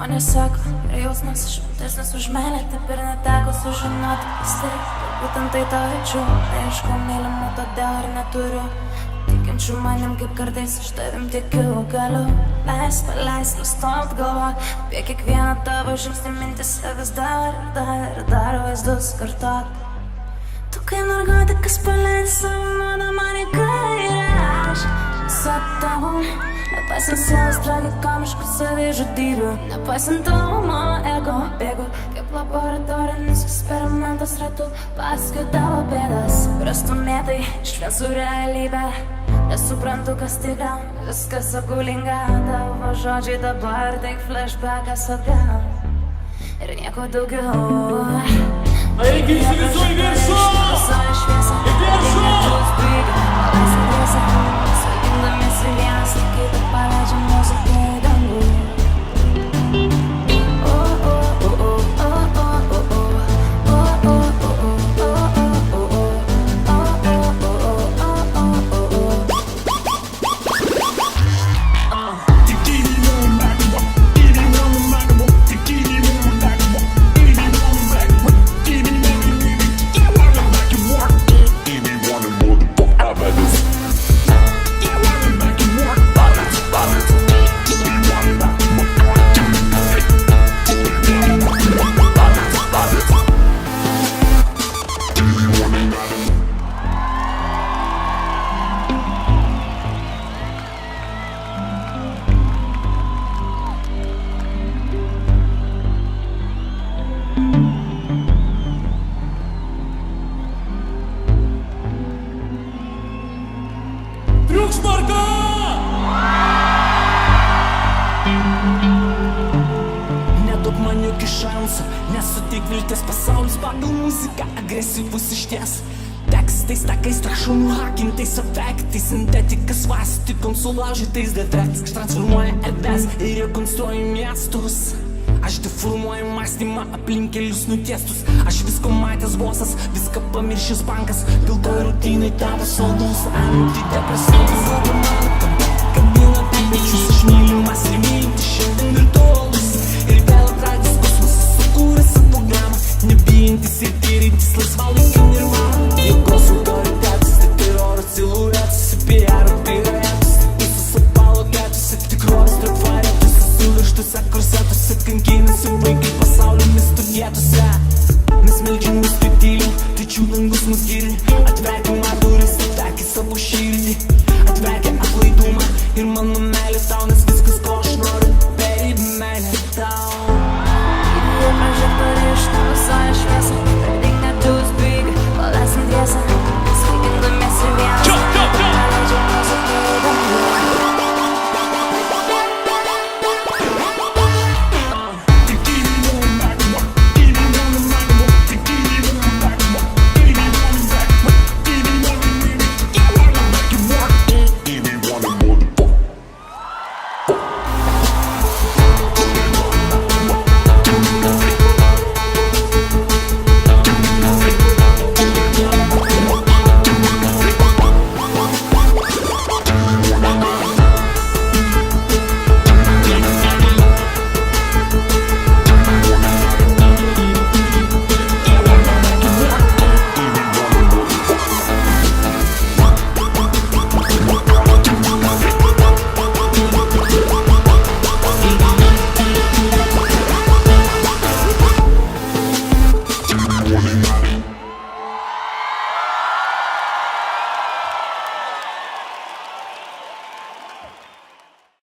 Žmonės sako, ir jausmas šventesnis už meilę, taip ir neteko sužinoti vis tiek. Būtent tai tau jaučiu, neieškau mylimų, todėl ir neturiu tikinčių manim, kaip kartais iš tavim tikiu. Galiu paleist, nustot galvot apie kiekvieną tavo žingsnį, mintise vis dar vaizdus kartot. Tu kaip narkotikas paleidi savo nuodą man į kairę, aš visą tavo. Nepaisant sielos tragikomiškų savižudybių, nepaisant tavo ego bėgu kaip laboratorinis eksperimentas ratu, paskui tavo bėdas prastumėtai išvien su realybė. Nesuprantu, kas tikra, viskas apgaulinga, tavo žodžiai dabar tik flashbackas atgal ir nieko daugiau. Aigi įsivaizduoji viršų! Į viršų! Saldindamiesi vienas į kitą paleidžiam muziką į dangų. Triukšmarka! Neduok man jokių šansų, nesuteik vilties, pasaulis pagal muziką agresyvus išties. Tekstais, takais, trašumų hakintais efektais, sintetika svastikom sulaužytais defektais. Aš transformuoju erdves ir rekonstruoju miestus. Aš deformuoju mąstymą aplink kelius nutiestus. Aš visko matęs bosas, viską pamiršęs bankas. Pildoju rutinai tavo saldus antidepresantus. Duodu mano kabina tai pečius, aš mylimas ir mylinti šiandien virtualus. Ir vėl atradęs kosmosą, sukūręs programą, nebijantis ir tyrintis laisvalaikį.